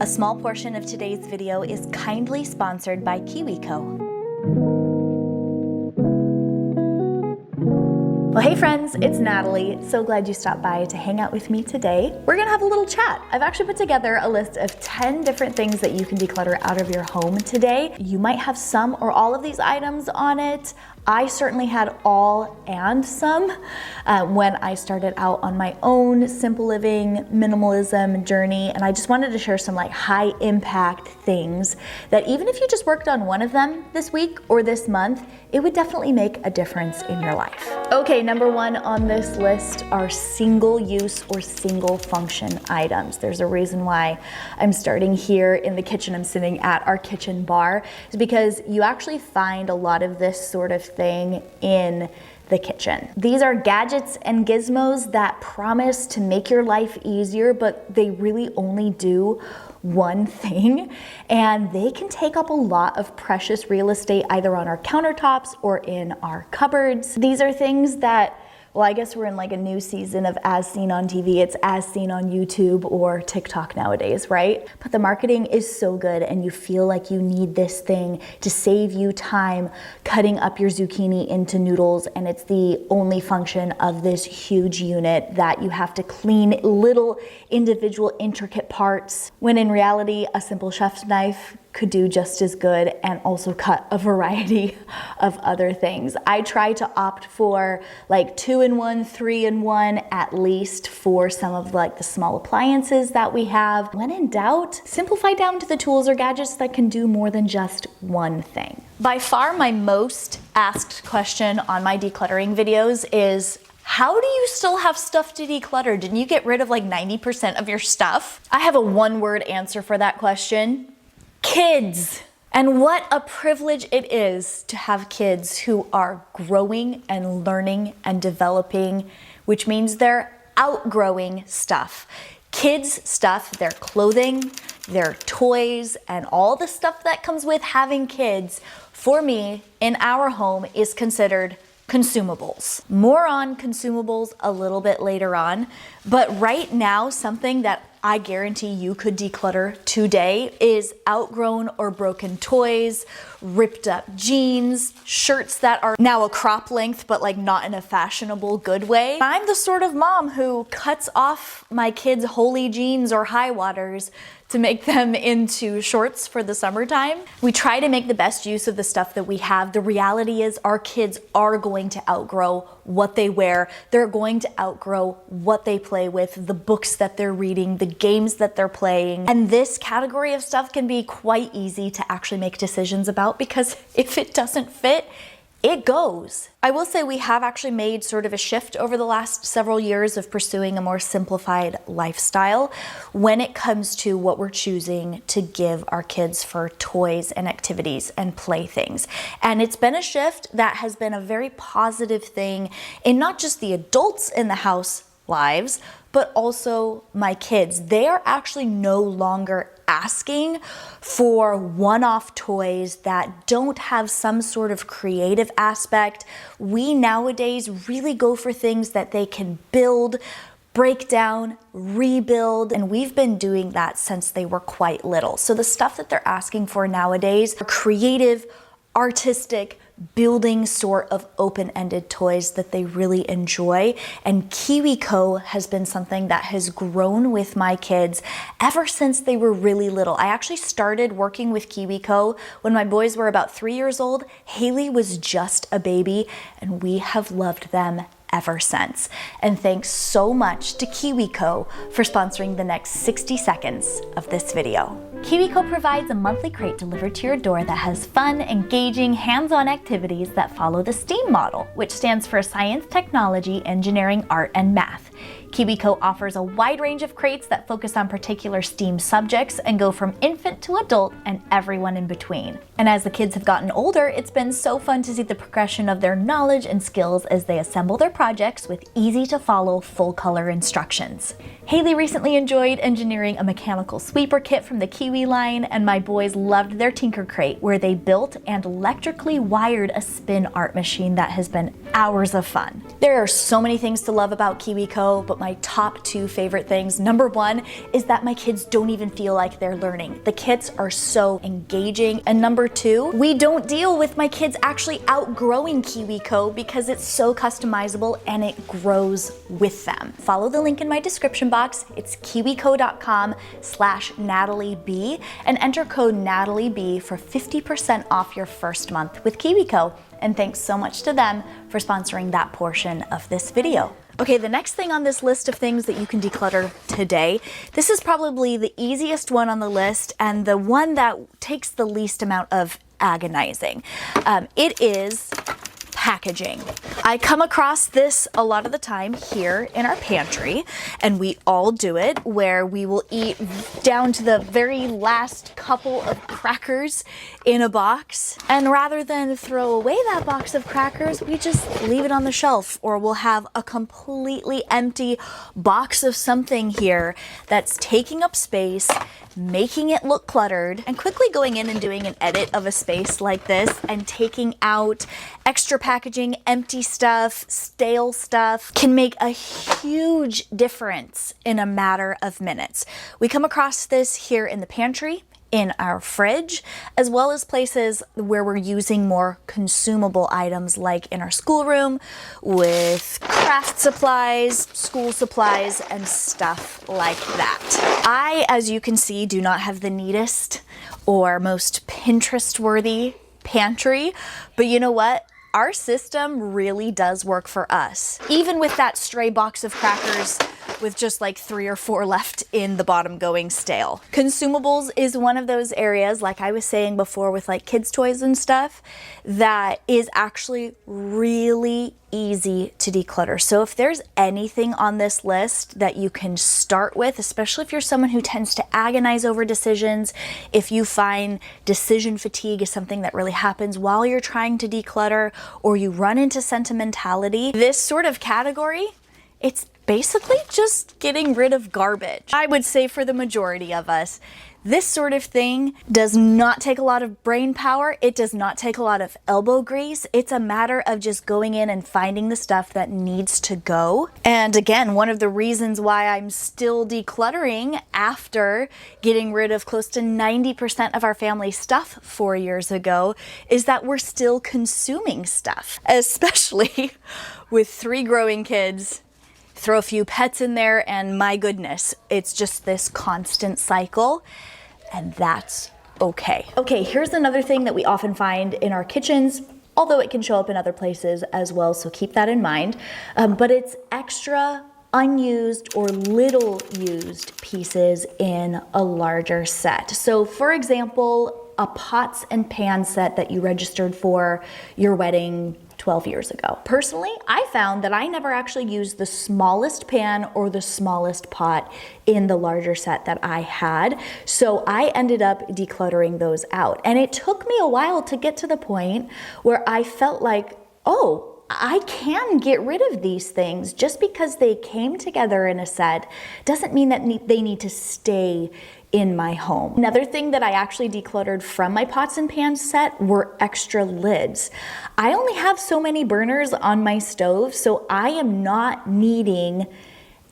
A small portion of today's video is kindly sponsored by KiwiCo. Well, hey friends, it's Natalie. So glad you stopped by to hang out with me today. We're gonna have a little chat. I've actually put together a list of 10 different things that you can declutter out of your home today. You might have some or all of these items on it. I certainly had all and some when I started out on my own simple living minimalism journey, and I just wanted to share some like high impact things that even if you just worked on one of them this week or this month, it would definitely make a difference in your life. Okay, number one on this list are single use or single function items. There's a reason why I'm starting here in the kitchen. I'm sitting at our kitchen bar, is because you actually find a lot of this sort of thing in the kitchen. These are gadgets and gizmos that promise to make your life easier, but they really only do one thing, and they can take up a lot of precious real estate either on our countertops or in our cupboards. These are things that, well, I guess we're in like a new season of as seen on TV. It's as seen on YouTube or TikTok nowadays, right? But the marketing is so good and you feel like you need this thing to save you time cutting up your zucchini into noodles, and it's the only function of this huge unit that you have to clean little individual intricate parts, when in reality a simple chef's knife could do just as good and also cut a variety of other things. I try to opt for like 2-in-1, 3-in-1 at least for some of like the small appliances that we have. When in doubt, simplify down to the tools or gadgets that can do more than just one thing. By far my most asked question on my decluttering videos is, how do you still have stuff to declutter? Didn't you get rid of like 90% of your stuff? I have a one-word answer for that question. Kids. And what a privilege it is to have kids who are growing and learning and developing, which means they're outgrowing stuff. Kids' stuff, their clothing, their toys, and all the stuff that comes with having kids, for me, in our home, is considered consumables. More on consumables a little bit later on, but right now, something that I guarantee you could declutter today is outgrown or broken toys, ripped up jeans, shirts that are now a crop length but like not in a fashionable good way. I'm the sort of mom who cuts off my kids' holy jeans or high waters to make them into shorts for the summertime. We try to make the best use of the stuff that we have. The reality is our kids are going to outgrow what they wear. They're going to outgrow what they play with, the books that they're reading, the games that they're playing. And this category of stuff can be quite easy to actually make decisions about, because if it doesn't fit, it goes. I will say we have actually made sort of a shift over the last several years of pursuing a more simplified lifestyle when it comes to what we're choosing to give our kids for toys and activities and playthings. And it's been a shift that has been a very positive thing in not just the adults in the house lives, but also my kids. They are actually no longer asking for one-off toys that don't have some sort of creative aspect. We nowadays really go for things that they can build, break down, rebuild, and we've been doing that since they were quite little. So the stuff that they're asking for nowadays are creative, artistic, building sort of open-ended toys that they really enjoy. And KiwiCo has been something that has grown with my kids ever since they were really little. I actually started working with KiwiCo when my boys were about 3 years old. Haley was just a baby, and we have loved them ever since. And thanks so much to KiwiCo for sponsoring the next 60 seconds of this video. KiwiCo provides a monthly crate delivered to your door that has fun, engaging, hands-on activities that follow the STEAM model, which stands for Science, Technology, Engineering, Art, and Math. KiwiCo offers a wide range of crates that focus on particular STEAM subjects and go from infant to adult and everyone in between. And as the kids have gotten older, it's been so fun to see the progression of their knowledge and skills as they assemble their projects with easy to follow full color instructions. Haley recently enjoyed engineering a mechanical sweeper kit from the Kiwi line, and my boys loved their Tinker Crate, where they built and electrically wired a spin art machine that has been hours of fun. There are so many things to love about KiwiCo, but my top 2 favorite things. Number 1 is that my kids don't even feel like they're learning. The kits are so engaging. And number 2, we don't deal with my kids actually outgrowing KiwiCo because it's so customizable and it grows with them. Follow the link in my description box. It's kiwico.com/NatalieB and enter code NatalieB for 50% off your first month with KiwiCo. And thanks so much to them for sponsoring that portion of this video. Okay, the next thing on this list of things that you can declutter today, this is probably the easiest one on the list and the one that takes the least amount of agonizing. It is packaging. I come across this a lot of the time here in our pantry, and we all do it, where we will eat down to the very last couple of crackers in a box, and rather than throw away that box of crackers, we just leave it on the shelf, or we'll have a completely empty box of something here that's taking up space, making it look cluttered, and quickly going in and doing an edit of a space like this and taking out extra packaging, empty stuff, stale stuff can make a huge difference in a matter of minutes. We come across this here in the pantry, in our fridge, as well as places where we're using more consumable items like in our schoolroom with craft supplies, school supplies, and stuff like that. I, as you can see, do not have the neatest or most Pinterest-worthy pantry, but you know what? Our system really does work for us. Even with that stray box of crackers with just like 3 or 4 left in the bottom going stale. Consumables is one of those areas, like I was saying before with like kids' toys and stuff, that is actually really easy to declutter. So if there's anything on this list that you can start with, especially if you're someone who tends to agonize over decisions, if you find decision fatigue is something that really happens while you're trying to declutter, or you run into sentimentality, this sort of category, it's basically just getting rid of garbage. I would say for the majority of us, this sort of thing does not take a lot of brain power. It does not take a lot of elbow grease. It's a matter of just going in and finding the stuff that needs to go. And again, one of the reasons why I'm still decluttering after getting rid of close to 90% of our family stuff 4 years ago is that we're still consuming stuff, especially with 3 growing kids. Throw a few pets in there and my goodness, it's just this constant cycle, and that's okay. Okay, here's another thing that we often find in our kitchens, although it can show up in other places as well, so keep that in mind. But it's extra unused or little used pieces in a larger set. So for example, a pots and pan set that you registered for your wedding 12 years ago. Personally, I found that I never actually used the smallest pan or the smallest pot in the larger set that I had. So I ended up decluttering those out. And it took me a while to get to the point where I felt like, oh, I can get rid of these things. Just because they came together in a set doesn't mean that they need to stay in my home. Another thing that I actually decluttered from my pots and pans set were extra lids. I only have so many burners on my stove, so I am not needing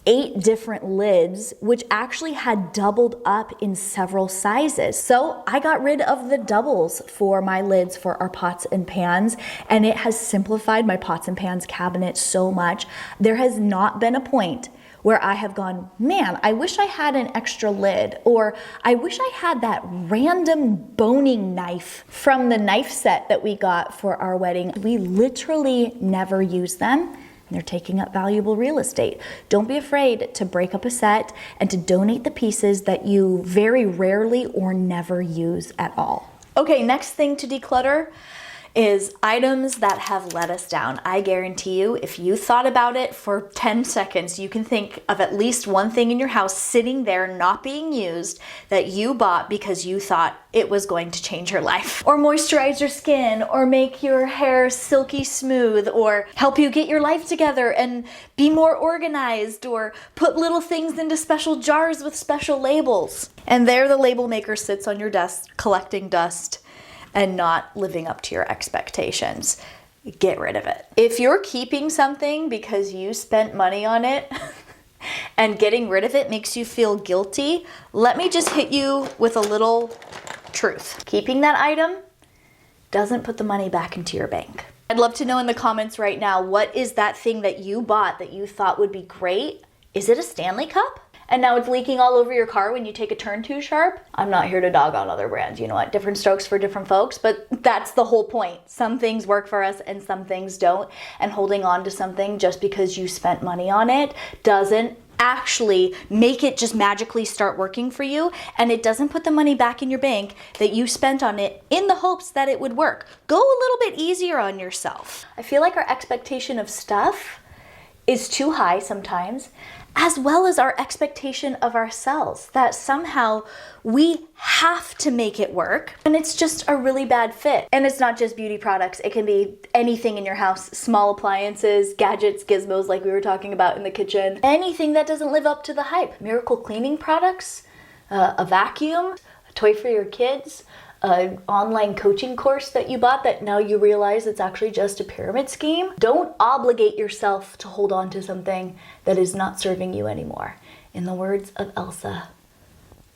8 different lids, which actually had doubled up in several sizes. So I got rid of the doubles for my lids for our pots and pans, and it has simplified my pots and pans cabinet so much. There has not been a point where I have gone, man, I wish I had an extra lid, or I wish I had that random boning knife from the knife set that we got for our wedding. We literally never use them, and they're taking up valuable real estate. Don't be afraid to break up a set and to donate the pieces that you very rarely or never use at all. Okay, next thing to declutter is items that have let us down. I guarantee you, if you thought about it for 10 seconds, you can think of at least one thing in your house sitting there not being used that you bought because you thought it was going to change your life, or moisturize your skin, or make your hair silky smooth, or help you get your life together and be more organized, or put little things into special jars with special labels. And there the label maker sits on your desk collecting dust and not living up to your expectations. Get rid of it. If you're keeping something because you spent money on it, and getting rid of it makes you feel guilty, let me just hit you with a little truth. Keeping that item doesn't put the money back into your bank. I'd love to know in the comments right now, what is that thing that you bought that you thought would be great? Is it a Stanley Cup? And now it's leaking all over your car when you take a turn too sharp? I'm not here to dog on other brands. You know what? Different strokes for different folks, but that's the whole point. Some things work for us and some things don't. And holding on to something just because you spent money on it doesn't actually make it just magically start working for you, and it doesn't put the money back in your bank that you spent on it in the hopes that it would work. Go a little bit easier on yourself. I feel like our expectation of stuff is too high sometimes, as well as our expectation of ourselves, that somehow we have to make it work, and it's just a really bad fit. And it's not just beauty products, it can be anything in your house, small appliances, gadgets, gizmos like we were talking about in the kitchen, anything that doesn't live up to the hype. Miracle cleaning products, a vacuum, a toy for your kids, an online coaching course that you bought that now you realize it's actually just a pyramid scheme. Don't obligate yourself to hold on to something that is not serving you anymore. In the words of Elsa,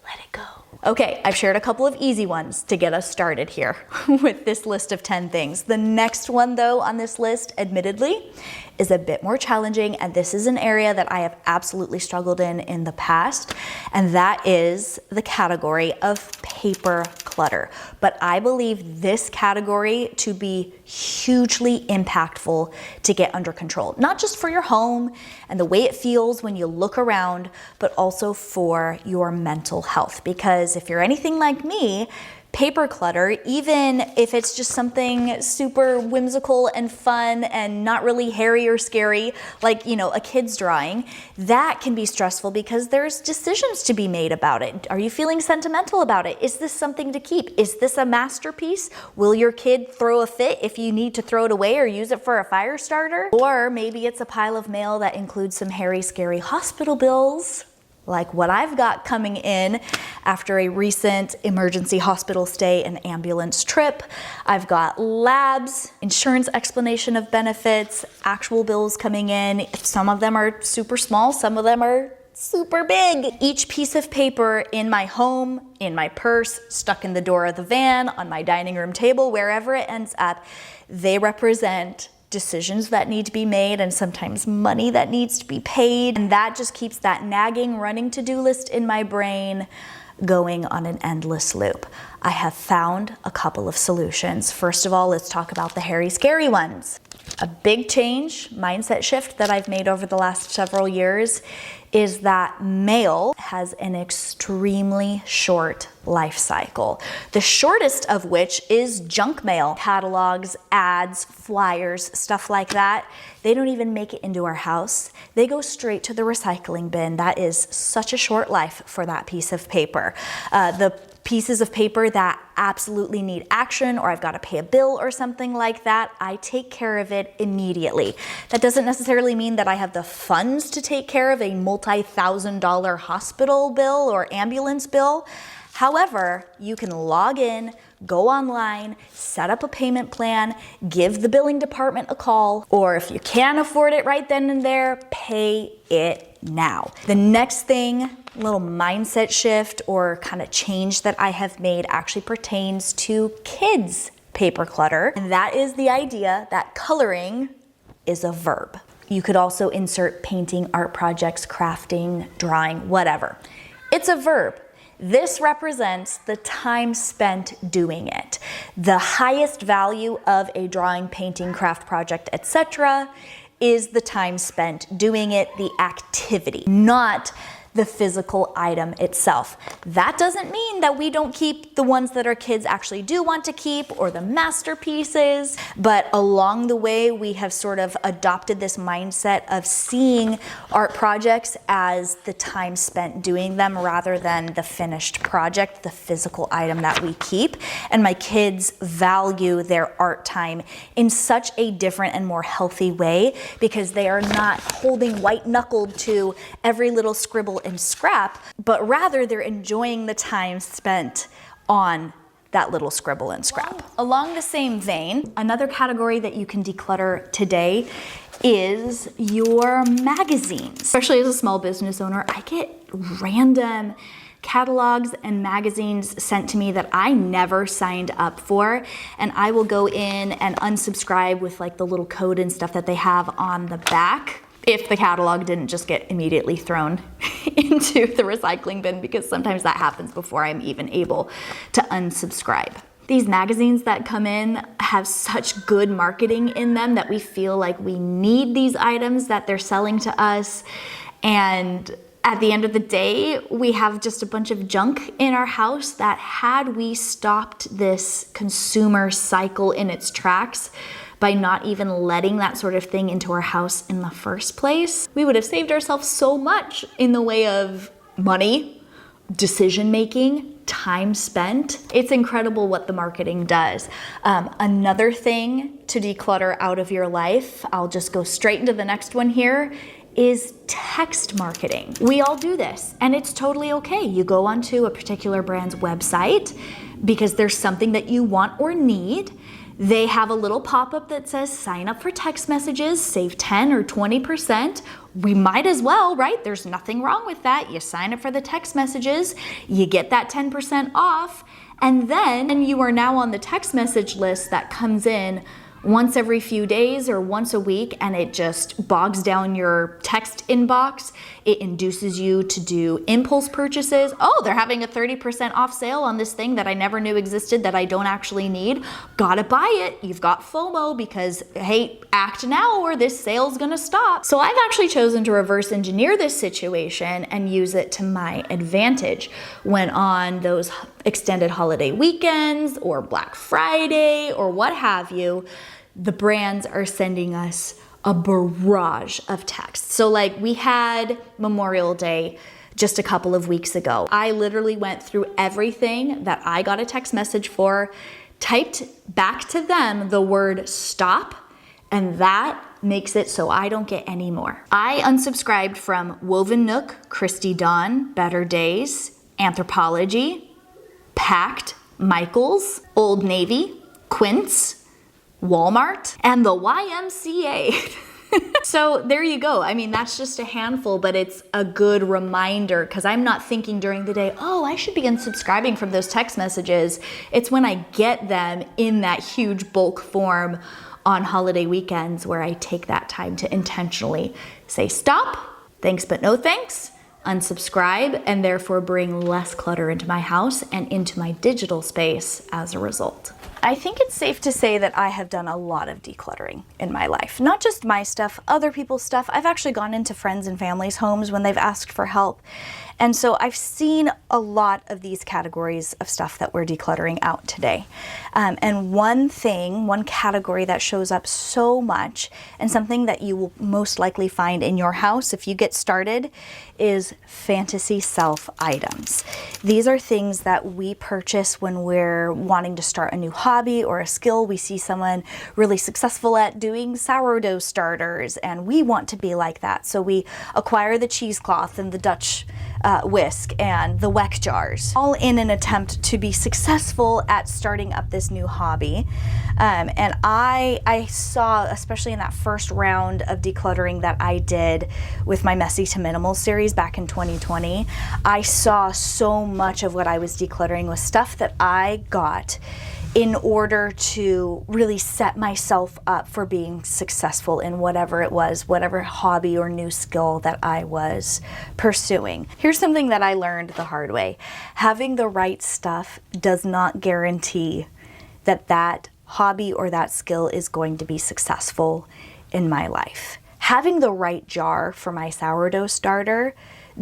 let it go. Okay, I've shared a couple of easy ones to get us started here with this list of 10 things. The next one though on this list, admittedly, is a bit more challenging, and this is an area that I have absolutely struggled in the past, and that is the category of paper clutter. But I believe this category to be hugely impactful to get under control, not just for your home and the way it feels when you look around, but also for your mental health. Because if you're anything like me, paper clutter, even if it's just something super whimsical and fun and not really hairy or scary, like, you know, a kid's drawing, that can be stressful because there's decisions to be made about it. Are you feeling sentimental about it? Is this something to keep? Is this a masterpiece? Will your kid throw a fit if you need to throw it away or use it for a fire starter? Or maybe it's a pile of mail that includes some hairy, scary hospital bills, like what I've got coming in after a recent emergency hospital stay and ambulance trip. I've got labs, insurance explanation of benefits, actual bills coming in. Some of them are super small, some of them are super big. Each piece of paper in my home, in my purse, stuck in the door of the van, on my dining room table, wherever it ends up, they represent decisions that need to be made and sometimes money that needs to be paid. And that just keeps that nagging running to-do list in my brain going on an endless loop. I have found a couple of solutions. First of all, let's talk about the hairy, scary ones. A big change, mindset shift that I've made over the last several years is that mail has an extremely short life cycle. The shortest of which is junk mail. Catalogs, ads, flyers, stuff like that. They don't even make it into our house. They go straight to the recycling bin. That is such a short life for that piece of paper. The pieces of paper that absolutely need action, or I've got to pay a bill or something like that, I take care of it immediately. That doesn't necessarily mean that I have the funds to take care of a multi-$1,000 hospital bill or ambulance bill. However, you can log in, go online, set up a payment plan, give the billing department a call, or if you can't afford it right then and there, pay it now. The next thing, little mindset shift or kind of change that I have made actually pertains to kids' paper clutter. And that is the idea that coloring is a verb. You could also insert painting, art projects, crafting, drawing, whatever. It's a verb. This represents the time spent doing it. The highest value of a drawing, painting, craft project, etc. is the time spent doing it, the activity, not the physical item itself. That doesn't mean that we don't keep the ones that our kids actually do want to keep or the masterpieces, but along the way we have sort of adopted this mindset of seeing art projects as the time spent doing them rather than the finished project, the physical item that we keep. And my kids value their art time in such a different and more healthy way because they are not holding white-knuckled to every little scribble and scrap, but rather they're enjoying the time spent on that little scribble and scrap. Along the same vein, another category that you can declutter today is your magazines. Especially as a small business owner, I get random catalogs and magazines sent to me that I never signed up for, and I will go in and unsubscribe with like the little code and stuff that they have on the back if the catalog didn't just get immediately thrown into the recycling bin, because sometimes that happens before I'm even able to unsubscribe. These magazines that come in have such good marketing in them that we feel like we need these items that they're selling to us, and at the end of the day, we have just a bunch of junk in our house that, had we stopped this consumer cycle in its tracks by not even letting that sort of thing into our house in the first place, we would have saved ourselves so much in the way of money, decision making, time spent. It's incredible what the marketing does. Another thing to declutter out of your life, I'll just go straight into the next one here, is text marketing. We all do this, and it's totally okay. You go onto a particular brand's website because there's something that you want or need. They have a little pop-up that says sign up for text messages, save 10 or 20%. We might as well, right? There's nothing wrong with that. You sign up for the text messages, you get that 10% off, and then you are now on the text message list that comes in once every few days or once a week, and it just bogs down your text inbox. It induces you to do impulse purchases. Oh, they're having a 30% off sale on this thing that I never knew existed that I don't actually need. Gotta buy it. You've got FOMO because, hey, act now or this sale's gonna stop. So I've actually chosen to reverse engineer this situation and use it to my advantage when on those extended holiday weekends or Black Friday or what have you, the brands are sending us a barrage of texts. So like we had Memorial Day just a couple of weeks ago. I literally went through everything that I got a text message for, typed back to them the word stop, and that makes it so I don't get any more. I unsubscribed from Woven Nook, Christy Dawn, Better Days, Anthropologie, Packed, Michaels, Old Navy, Quince, Walmart, and the YMCA. So there you go. I mean, that's just a handful, but it's a good reminder because I'm not thinking during the day, oh, I should be unsubscribing from those text messages. It's when I get them in that huge bulk form on holiday weekends where I take that time to intentionally say stop, thanks but no thanks, unsubscribe, and therefore bring less clutter into my house and into my digital space as a result. I think it's safe to say that I have done a lot of decluttering in my life. Not just my stuff, other people's stuff. I've actually gone into friends and family's homes when they've asked for help. And so I've seen a lot of these categories of stuff that we're decluttering out today. And one category that shows up so much, and something that you will most likely find in your house if you get started, is fantasy self items. These are things that we purchase when we're wanting to start a new hobby or a skill. We see someone really successful at doing sourdough starters, and we want to be like that. So we acquire the cheesecloth and the Dutch whisk and the weck jars, all in an attempt to be successful at starting up this new hobby. And I saw, especially in that first round of decluttering that I did with my Messy to Minimal series back in 2020, I saw so much of what I was decluttering was stuff that I got in order to really set myself up for being successful in whatever it was, whatever hobby or new skill that I was pursuing. Here's something that I learned the hard way. Having the right stuff does not guarantee that that hobby or that skill is going to be successful in my life. Having the right jar for my sourdough starter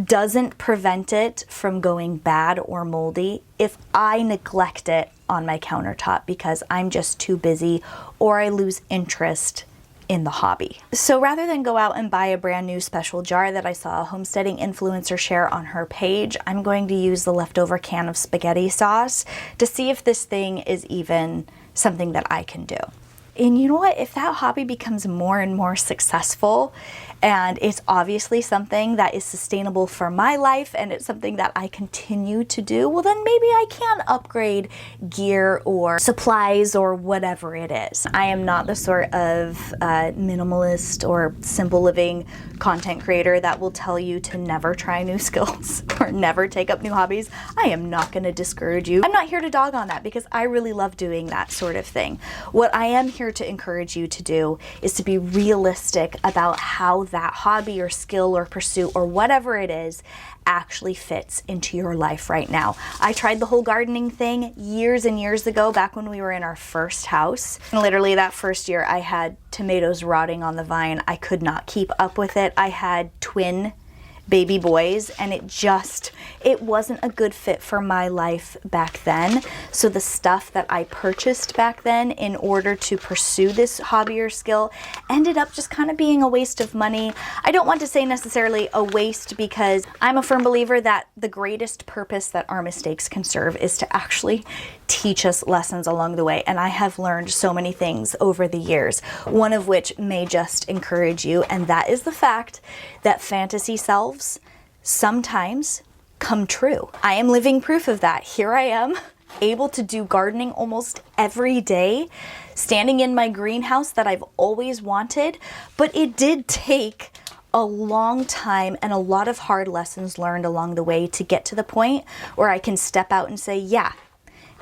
doesn't prevent it from going bad or moldy if I neglect it on my countertop because I'm just too busy or I lose interest in the hobby. So rather than go out and buy a brand new special jar that I saw a homesteading influencer share on her page, I'm going to use the leftover can of spaghetti sauce to see if this thing is even something that I can do. And you know what? If that hobby becomes more and more successful, and it's obviously something that is sustainable for my life and it's something that I continue to do, well then maybe I can upgrade gear or supplies or whatever it is. I am not the sort of minimalist or simple living content creator that will tell you to never try new skills or never take up new hobbies. I am not going to discourage you. I'm not here to dog on that because I really love doing that sort of thing. What I am here to encourage you to do is to be realistic about how that hobby or skill or pursuit or whatever it is actually fits into your life right now. I tried the whole gardening thing years and years ago, back when we were in our first house. And literally that first year I had tomatoes rotting on the vine. I could not keep up with it. I had twin baby boys and it wasn't a good fit for my life back then. So the stuff that I purchased back then in order to pursue this hobby or skill ended up just kind of being a waste of money. I don't want to say necessarily a waste because I'm a firm believer that the greatest purpose that our mistakes can serve is to actually teach us lessons along the way. And I have learned so many things over the years, one of which may just encourage you, and that is the fact that fantasy selves sometimes come true. I am living proof of that. Here I am, able to do gardening almost every day, standing in my greenhouse that I've always wanted, but it did take a long time and a lot of hard lessons learned along the way to get to the point where I can step out and say, yeah,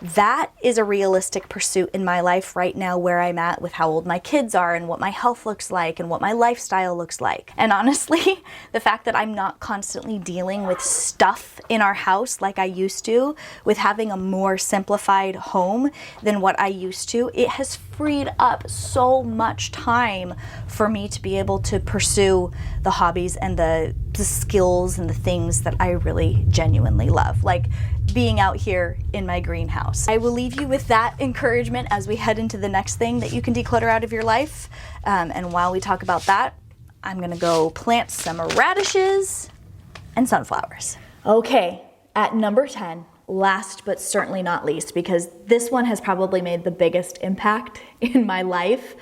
that is a realistic pursuit in my life right now, where I'm at with how old my kids are and what my health looks like and what my lifestyle looks like. And honestly, the fact that I'm not constantly dealing with stuff in our house like I used to, with having a more simplified home than what I used to, it has freed up so much time for me to be able to pursue the hobbies and the skills and the things that I really genuinely love, like being out here in my greenhouse. I will leave you with that encouragement as we head into the next thing that you can declutter out of your life. And while we talk about that, I'm gonna go plant some radishes and sunflowers. Okay, at number 10, last but certainly not least, because this one has probably made the biggest impact in my life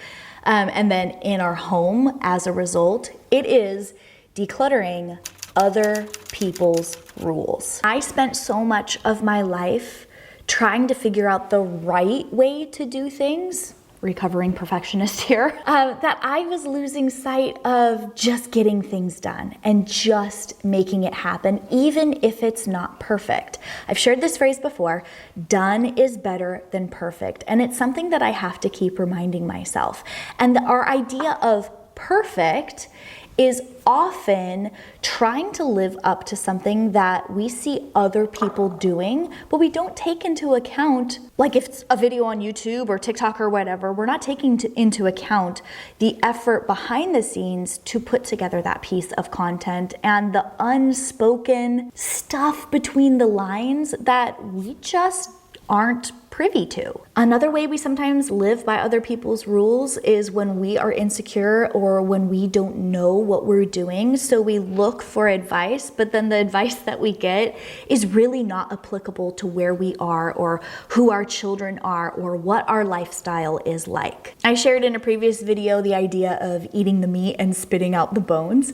and then in our home as a result, it is decluttering other people's rules. I spent so much of my life trying to figure out the right way to do things, recovering perfectionist here, that I was losing sight of just getting things done and just making it happen, even if it's not perfect. I've shared this phrase before, done is better than perfect. And it's something that I have to keep reminding myself. And our idea of perfect is often trying to live up to something that we see other people doing, but we don't take into account, like if it's a video on YouTube or TikTok or whatever, we're not taking into account the effort behind the scenes to put together that piece of content and the unspoken stuff between the lines that we just aren't privy to. Another way we sometimes live by other people's rules is when we are insecure or when we don't know what we're doing. So we look for advice, but then the advice that we get is really not applicable to where we are or who our children are or what our lifestyle is like. I shared in a previous video the idea of eating the meat and spitting out the bones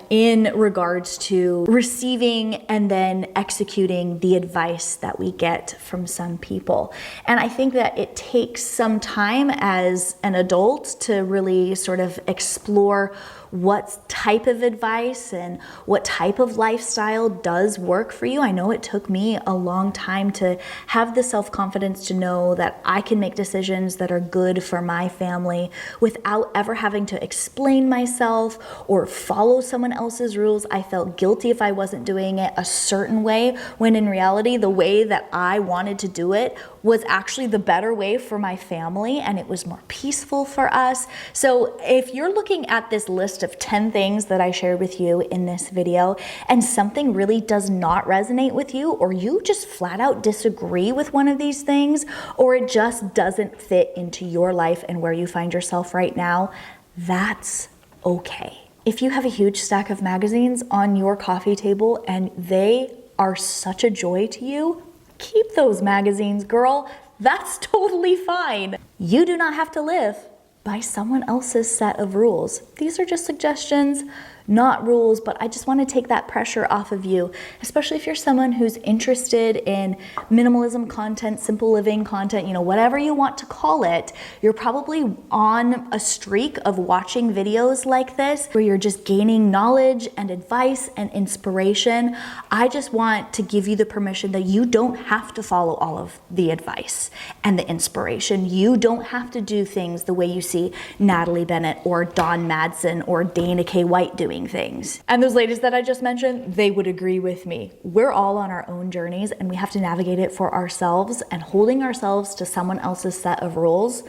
in regards to receiving and then executing the advice that we get from some people. And I think that it takes some time as an adult to really sort of explore what type of advice and what type of lifestyle does work for you. I know it took me a long time to have the self-confidence to know that I can make decisions that are good for my family without ever having to explain myself or follow someone else's rules. I felt guilty if I wasn't doing it a certain way, when in reality, the way that I wanted to do it was actually the better way for my family, and it was more peaceful for us. So if you're looking at this list of 10 things that I shared with you in this video and something really does not resonate with you, or you just flat out disagree with one of these things, or it just doesn't fit into your life and where you find yourself right now, that's okay. If you have a huge stack of magazines on your coffee table and they are such a joy to you, keep those magazines, girl. That's totally fine. You do not have to live by someone else's set of rules. These are just suggestions, not rules, but I just want to take that pressure off of you, especially if you're someone who's interested in minimalism content, simple living content, whatever you want to call it. You're probably on a streak of watching videos like this where you're just gaining knowledge and advice and inspiration. I just want to give you the permission that you don't have to follow all of the advice and the inspiration. You don't have to do things the way you see Natalie Bennett or Dawn Madsen or Dana K. White doing things. And those ladies that I just mentioned, they would agree with me. We're all on our own journeys and we have to navigate it for ourselves, and holding ourselves to someone else's set of rules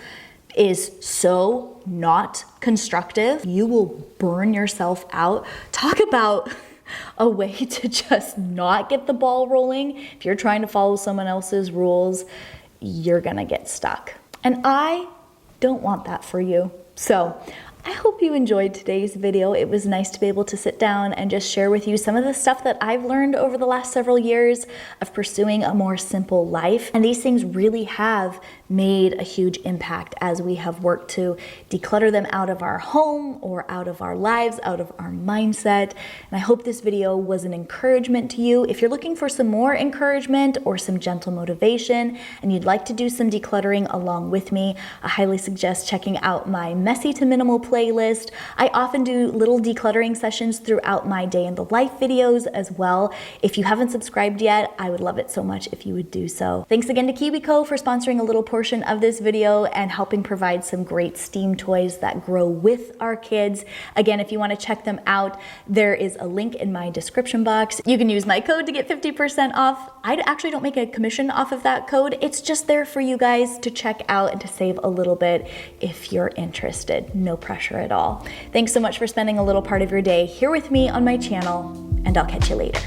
is so not constructive. You will burn yourself out. Talk about a way to just not get the ball rolling. If you're trying to follow someone else's rules, you're gonna get stuck. And I don't want that for you. So I hope you enjoyed today's video. It was nice to be able to sit down and just share with you some of the stuff that I've learned over the last several years of pursuing a more simple life. And these things really have made a huge impact as we have worked to declutter them out of our home or out of our lives, out of our mindset. And I hope this video was an encouragement to you. If you're looking for some more encouragement or some gentle motivation and you'd like to do some decluttering along with me, I highly suggest checking out my Messy to Minimal playlist. I often do little decluttering sessions throughout my day in the life videos as well. If you haven't subscribed yet, I would love it so much if you would do so. Thanks again to KiwiCo for sponsoring a little portion of this video and helping provide some great STEAM toys that grow with our kids. Again, if you want to check them out, there is a link in my description box. You can use my code to get 50% off. I actually don't make a commission off of that code. It's just there for you guys to check out and to save a little bit if you're interested. No pressure at all. Thanks so much for spending a little part of your day here with me on my channel, and I'll catch you later.